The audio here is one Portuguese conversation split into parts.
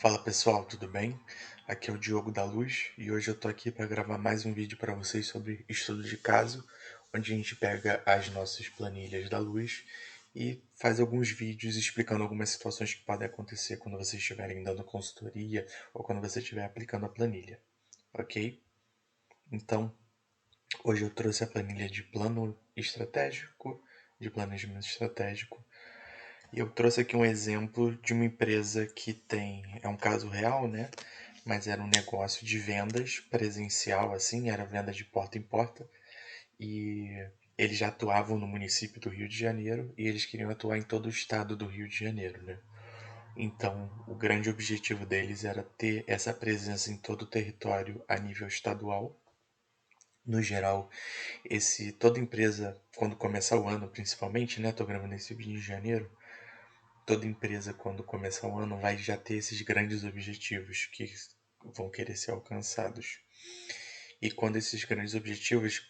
Fala pessoal, tudo bem? Aqui é o Diogo da Luz e hoje eu tô aqui para gravar mais um vídeo para vocês sobre estudo de caso, onde a gente pega as nossas planilhas da Luz e faz alguns vídeos explicando algumas situações que podem acontecer quando vocês estiverem dando consultoria ou quando você estiver aplicando a planilha, ok? Então, hoje eu trouxe a planilha de plano estratégico, de planejamento estratégico, e eu trouxe aqui um exemplo de uma empresa que é um caso real, né? Mas era um negócio de vendas presencial, assim, era venda de porta em porta. E eles já atuavam no município do Rio de Janeiro e eles queriam atuar em todo o estado do Rio de Janeiro, né? Então, o grande objetivo deles era ter essa presença em todo o território a nível estadual. No geral, toda empresa, quando começar o ano, principalmente, né? Tô gravando esse vídeo em janeiro. Toda empresa, quando começar o ano, vai já ter esses grandes objetivos que vão querer ser alcançados. E quando esses grandes objetivos,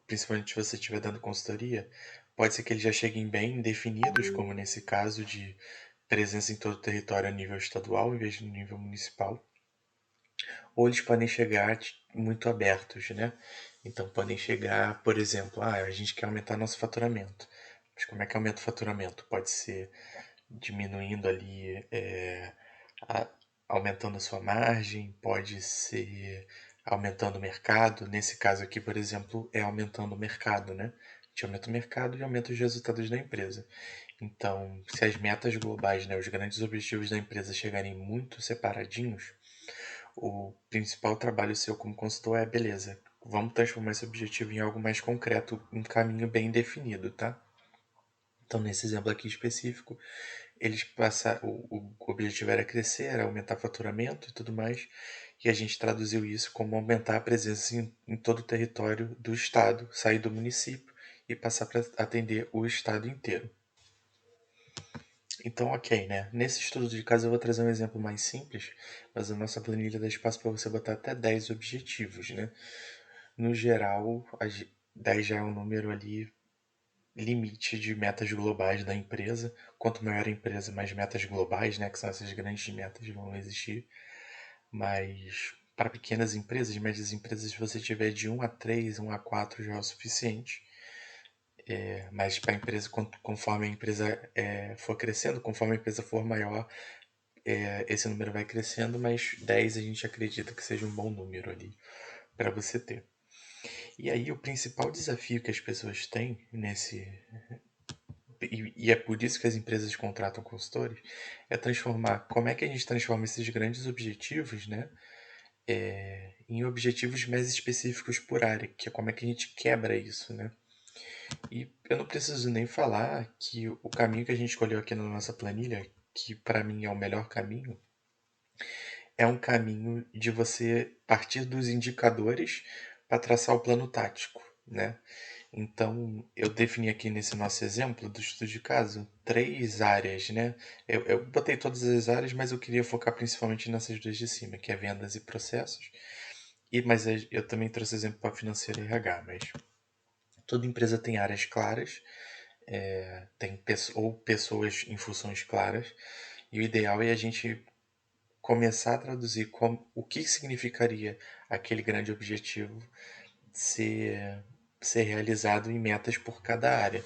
principalmente se você estiver dando consultoria, pode ser que eles já cheguem bem definidos, como nesse caso de presença em todo o território a nível estadual, em vez de nível municipal, ou eles podem chegar muito abertos, né? Então podem chegar, por exemplo, a gente quer aumentar nosso faturamento. Mas como é que aumenta o faturamento? Pode ser diminuindo ali, a- aumentando a sua margem, pode ser aumentando o mercado. Nesse caso aqui, por exemplo, é aumentando o mercado, né? A gente aumenta o mercado e aumenta os resultados da empresa. Então, se as metas globais, né, os grandes objetivos da empresa chegarem muito separadinhos, o principal trabalho seu como consultor é, beleza, vamos transformar esse objetivo em algo mais concreto, um caminho bem definido, tá? Então, nesse exemplo aqui específico, eles passaram, o objetivo era crescer, era aumentar faturamento e tudo mais, e a gente traduziu isso como aumentar a presença em todo o território do estado, sair do município e passar para atender o estado inteiro. Então, ok, né? Nesse estudo de caso eu vou trazer um exemplo mais simples, mas a nossa planilha dá espaço para você botar até 10 objetivos, né? No geral, 10 já é um número ali limite de metas globais da empresa. Quanto maior a empresa, mais metas globais, né, que são essas grandes metas vão existir. Mas para pequenas empresas, médias empresas, se você tiver de 1 a 3, 1 a 4 já é o suficiente. Mas para a empresa, conforme a empresa for crescendo, conforme a empresa for maior, esse número vai crescendo, mas 10 a gente acredita que seja um bom número ali para você ter. E aí o principal desafio que as pessoas têm e é por isso que as empresas contratam consultores, é transformar, como é que a gente transforma esses grandes objetivos, né, em objetivos mais específicos por área, que é como é que a gente quebra isso, né? E eu não preciso nem falar que o caminho que a gente escolheu aqui na nossa planilha, que para mim é o melhor caminho, é um caminho de você partir dos indicadores para traçar o plano tático, né? Então, eu defini aqui nesse nosso exemplo do estudo de caso 3 áreas, né? Eu botei todas as áreas, mas eu queria focar principalmente nessas duas de cima, que é vendas e processos. Mas eu também trouxe exemplo para financeiro e RH, mas toda empresa tem áreas claras, ou pessoas em funções claras, e o ideal é a gente começar a traduzir o que significaria aquele grande objetivo ser, ser realizado em metas por cada área.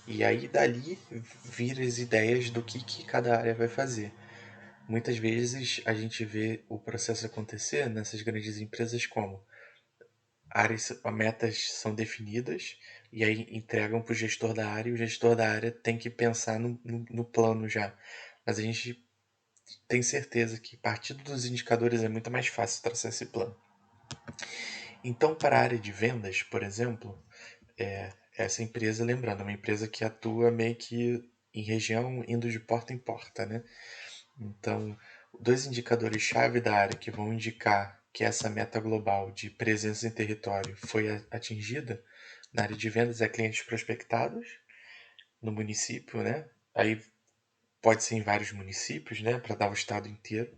E aí dali vir as ideias do que cada área vai fazer. Muitas vezes a gente vê o processo acontecer nessas grandes empresas como metas são definidas e aí entregam para o gestor da área e o gestor da área tem que pensar no plano já. Mas a gente tem certeza que partindo dos indicadores é muito mais fácil traçar esse plano. Então, para a área de vendas, por exemplo, essa empresa, lembrando, é uma empresa que atua meio que em região indo de porta em porta, né? Então, dois indicadores-chave da área que vão indicar que essa meta global de presença em território foi atingida na área de vendas é clientes prospectados no município, né? Aí pode ser em vários municípios, né? Para dar o estado inteiro.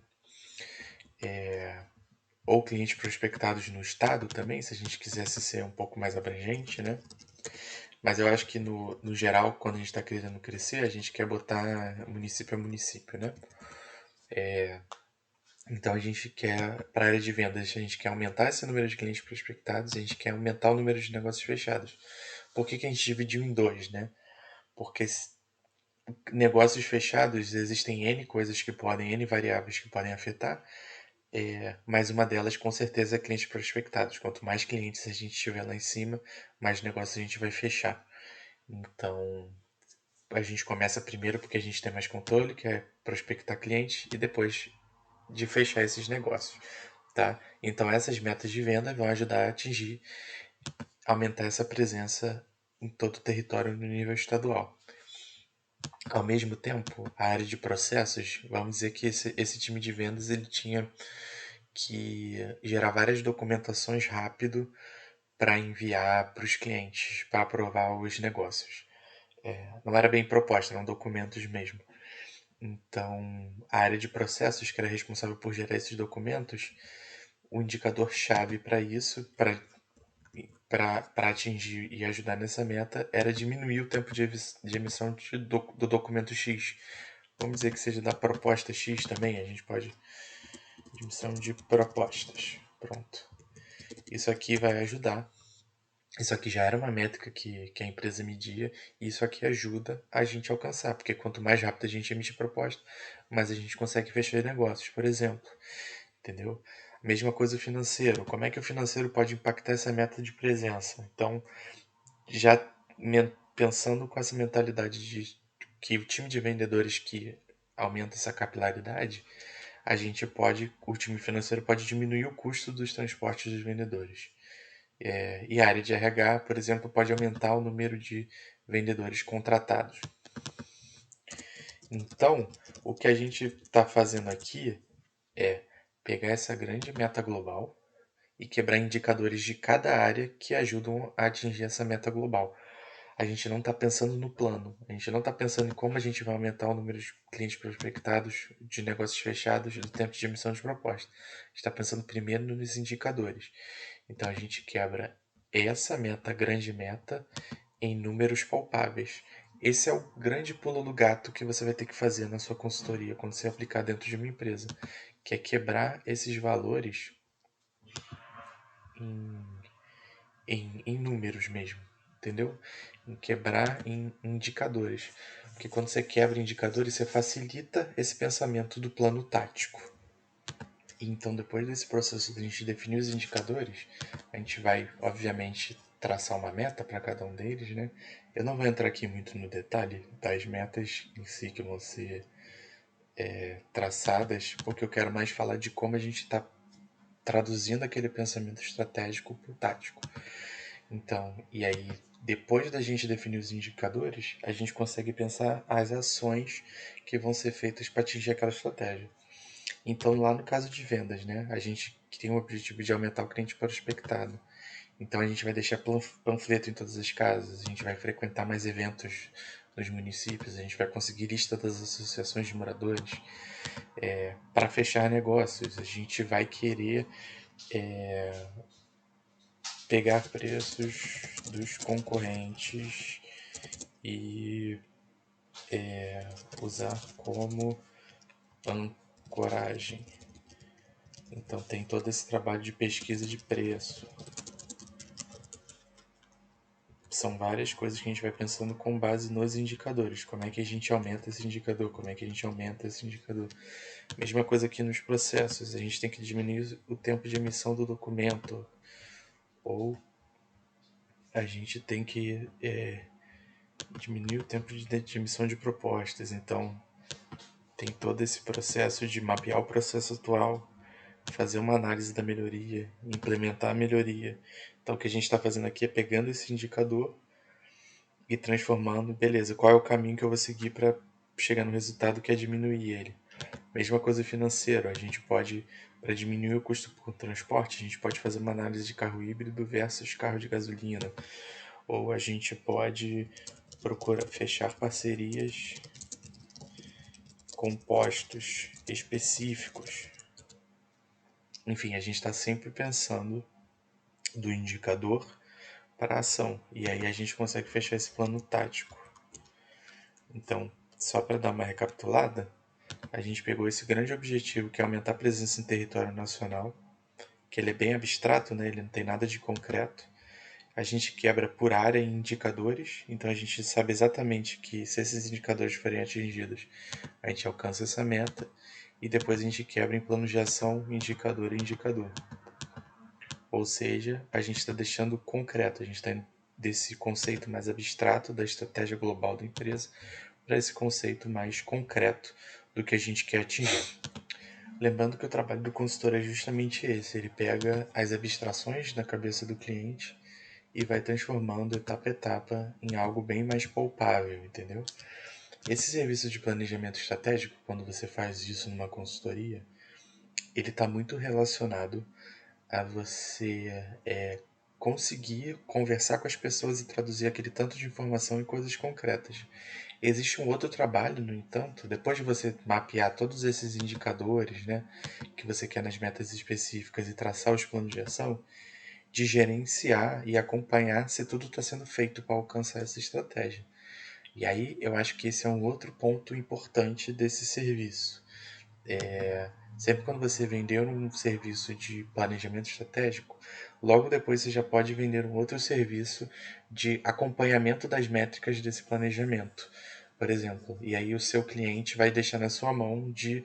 Ou clientes prospectados no estado também, se a gente quisesse ser um pouco mais abrangente, né? Mas eu acho que no geral, quando a gente está querendo crescer, a gente quer botar município a município, né? Então a gente quer, para a área de vendas, a gente quer aumentar esse número de clientes prospectados, a gente quer aumentar o número de negócios fechados. Por que a gente dividiu em dois, né? Porque negócios fechados existem N coisas que podem, N variáveis que podem afetar, mas uma delas com certeza é clientes prospectados. Quanto mais clientes a gente tiver lá em cima, mais negócios a gente vai fechar. Então a gente começa primeiro porque a gente tem mais controle, que é prospectar clientes, e depois de fechar esses negócios, tá? Então essas metas de venda vão ajudar a atingir, aumentar essa presença em todo o território no nível estadual. Ao mesmo tempo, a área de processos, vamos dizer que esse time de vendas ele tinha que gerar várias documentações rápido para enviar para os clientes, para aprovar os negócios. Não era bem proposta, eram documentos mesmo. Então, a área de processos, que era responsável por gerar esses documentos, o indicador-chave para isso, para atingir e ajudar nessa meta, era diminuir o tempo de emissão do documento X. Vamos dizer que seja da proposta X também, a gente pode. Emissão de propostas. Pronto. Isso aqui vai ajudar. Isso aqui já era uma métrica que a empresa media, e isso aqui ajuda a gente a alcançar, porque quanto mais rápido a gente emite proposta, mais a gente consegue fechar negócios, por exemplo. Entendeu? Mesma coisa o financeiro. Como é que o financeiro pode impactar essa meta de presença? Então, já pensando com essa mentalidade de que o time de vendedores que aumenta essa capilaridade, o time financeiro pode diminuir o custo dos transportes dos vendedores. E a área de RH, por exemplo, pode aumentar o número de vendedores contratados. Então, o que a gente está fazendo aqui é pegar essa grande meta global e quebrar indicadores de cada área que ajudam a atingir essa meta global. A gente não está pensando no plano, a gente não está pensando em como a gente vai aumentar o número de clientes prospectados, de negócios fechados, do tempo de emissão de proposta. A gente está pensando primeiro nos indicadores. Então a gente quebra essa meta, grande meta, em números palpáveis. Esse é o grande pulo do gato que você vai ter que fazer na sua consultoria quando você aplicar dentro de uma empresa, que é quebrar esses valores em números mesmo, entendeu? Em quebrar em indicadores. Porque quando você quebra indicadores, você facilita esse pensamento do plano tático. E então, depois desse processo de a gente definir os indicadores, a gente vai, obviamente, traçar uma meta para cada um deles, né? Eu não vou entrar aqui muito no detalhe das metas em si que vão ser traçadas, porque eu quero mais falar de como a gente está traduzindo aquele pensamento estratégico para o tático. Então, e aí, depois da gente definir os indicadores, a gente consegue pensar as ações que vão ser feitas para atingir aquela estratégia. Então, lá no caso de vendas, né, a gente tem o objetivo de aumentar o cliente prospectado. Então, a gente vai deixar panfleto em todas as casas, a gente vai frequentar mais eventos nos municípios, a gente vai conseguir lista das associações de moradores para fechar negócios. A gente vai querer pegar preços dos concorrentes e usar como ancoragem. Então tem todo esse trabalho de pesquisa de preço. São várias coisas que a gente vai pensando com base nos indicadores. Como é que a gente aumenta esse indicador? Como é que a gente aumenta esse indicador? Mesma coisa aqui nos processos. A gente tem que diminuir o tempo de emissão do documento. Ou a gente tem que diminuir o tempo de emissão de propostas. Então tem todo esse processo de mapear o processo atual, fazer uma análise da melhoria, implementar a melhoria. Então, o que a gente está fazendo aqui é pegando esse indicador e transformando, beleza, qual é o caminho que eu vou seguir para chegar no resultado que é diminuir ele. Mesma coisa financeiro, a gente pode, para diminuir o custo por transporte, a gente pode fazer uma análise de carro híbrido versus carro de gasolina. Ou a gente pode procurar fechar parcerias com postos específicos. Enfim, a gente está sempre pensando do indicador para a ação. E aí a gente consegue fechar esse plano tático. Então, só para dar uma recapitulada, A gente pegou esse grande objetivo, que é aumentar a presença em território nacional, que ele é bem abstrato, né? Ele não tem nada de concreto. A gente quebra por área em indicadores, então a gente sabe exatamente que se esses indicadores forem atingidos, a gente alcança essa meta, e depois a gente quebra em planos de ação, indicador em indicador. Ou seja, a gente está deixando concreto, a gente está indo desse conceito mais abstrato da estratégia global da empresa para esse conceito mais concreto do que a gente quer atingir. Lembrando que o trabalho do consultor é justamente esse, ele pega as abstrações na cabeça do cliente e vai transformando etapa a etapa em algo bem mais palpável, entendeu? Esse serviço de planejamento estratégico, quando você faz isso numa consultoria, ele está muito relacionado a você conseguir conversar com as pessoas e traduzir aquele tanto de informação em coisas concretas. Existe um outro trabalho, no entanto, depois de você mapear todos esses indicadores, né, que você quer nas metas específicas e traçar os planos de ação, de gerenciar e acompanhar se tudo está sendo feito para alcançar essa estratégia. E aí eu acho que esse é um outro ponto importante desse serviço. Sempre quando você vender um serviço de planejamento estratégico, logo depois você já pode vender um outro serviço de acompanhamento das métricas desse planejamento, por exemplo. E aí o seu cliente vai deixar na sua mão de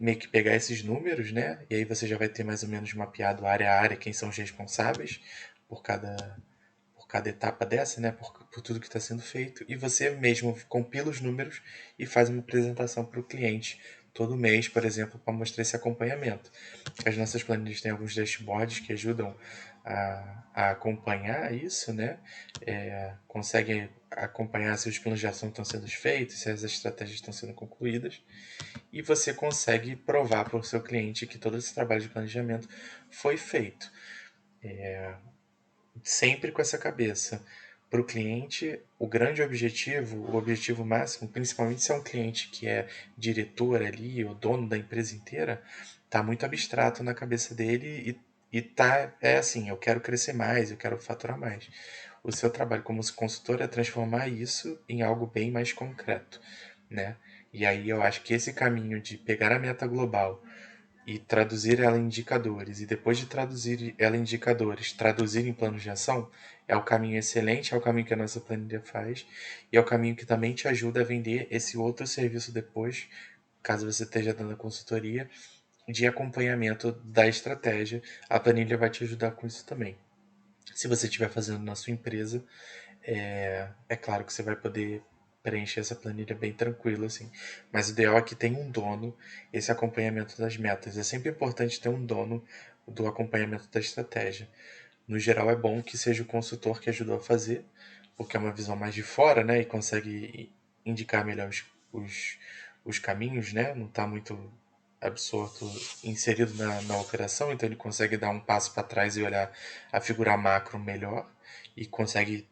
meio que pegar esses números, né? E aí você já vai ter mais ou menos mapeado área a área quem são os responsáveis por cada etapa dessa, né? Por tudo que está sendo feito. E você mesmo compila os números e faz uma apresentação para o cliente todo mês, por exemplo, para mostrar esse acompanhamento. As nossas planilhas têm alguns dashboards que ajudam a acompanhar isso, né? Conseguem acompanhar se os planos de ação estão sendo feitos, se as estratégias estão sendo concluídas, e você consegue provar para o seu cliente que todo esse trabalho de planejamento foi feito. Sempre com essa cabeça. Para o cliente, o grande objetivo, o objetivo máximo, principalmente se é um cliente que é diretor ali, o dono da empresa inteira, tá muito abstrato na cabeça dele e tá, é assim, eu quero crescer mais, eu quero faturar mais. O seu trabalho como consultor é transformar isso em algo bem mais concreto, né? E aí eu acho que esse caminho de pegar a meta global e traduzir ela em indicadores, e depois de traduzir ela em indicadores, traduzir em planos de ação, é o caminho excelente, é o caminho que a nossa planilha faz, e é o caminho que também te ajuda a vender esse outro serviço depois, caso você esteja dando a consultoria, de acompanhamento da estratégia. A planilha vai te ajudar com isso também. Se você estiver fazendo na sua empresa, é claro que você vai poder preencher essa planilha bem tranquilo, assim. Mas o ideal é que tenha um dono esse acompanhamento das metas. É sempre importante ter um dono do acompanhamento da estratégia. No geral, é bom que seja o consultor que ajudou a fazer, porque é uma visão mais de fora, né? E consegue indicar melhor os caminhos, né? Não está muito absorto, inserido na operação, então ele consegue dar um passo para trás e olhar a figura macro melhor e consegue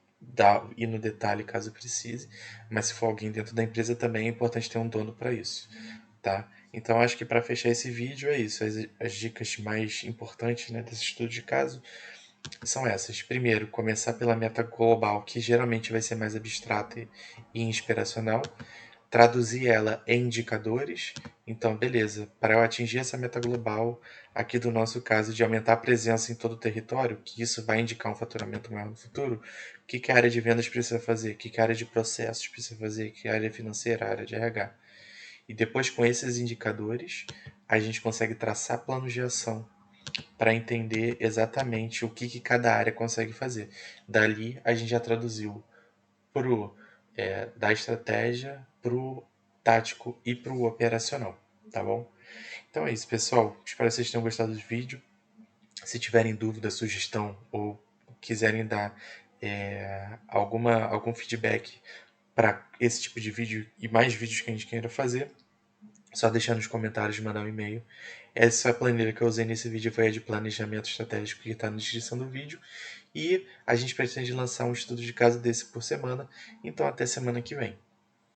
ir no detalhe caso precise. Mas se for alguém dentro da empresa também é importante ter um dono para isso, tá? Então acho que para fechar esse vídeo é isso. As dicas mais importantes, né, desse estudo de caso são essas. Primeiro, começar pela meta global, que geralmente vai ser mais abstrata e inspiracional. Traduzir ela em indicadores. Então, beleza, para eu atingir essa meta global, aqui do nosso caso de aumentar a presença em todo o território, que isso vai indicar um faturamento maior no futuro, o que a área de vendas precisa fazer, o que a área de processos precisa fazer, o que a área financeira, a área de RH. E depois, com esses indicadores, a gente consegue traçar planos de ação para entender exatamente o que cada área consegue fazer. Dali, a gente já traduziu da estratégia pro tático e pro operacional, tá bom? Então é isso, pessoal. Espero que vocês tenham gostado do vídeo. Se tiverem dúvida, sugestão ou quiserem dar algum feedback para esse tipo de vídeo e mais vídeos que a gente queira fazer, só deixar nos comentários e mandar um e-mail. Essa planilha que eu usei nesse vídeo foi a de planejamento estratégico que está na descrição do vídeo. E a gente pretende lançar um estudo de caso desse por semana. Então até semana que vem.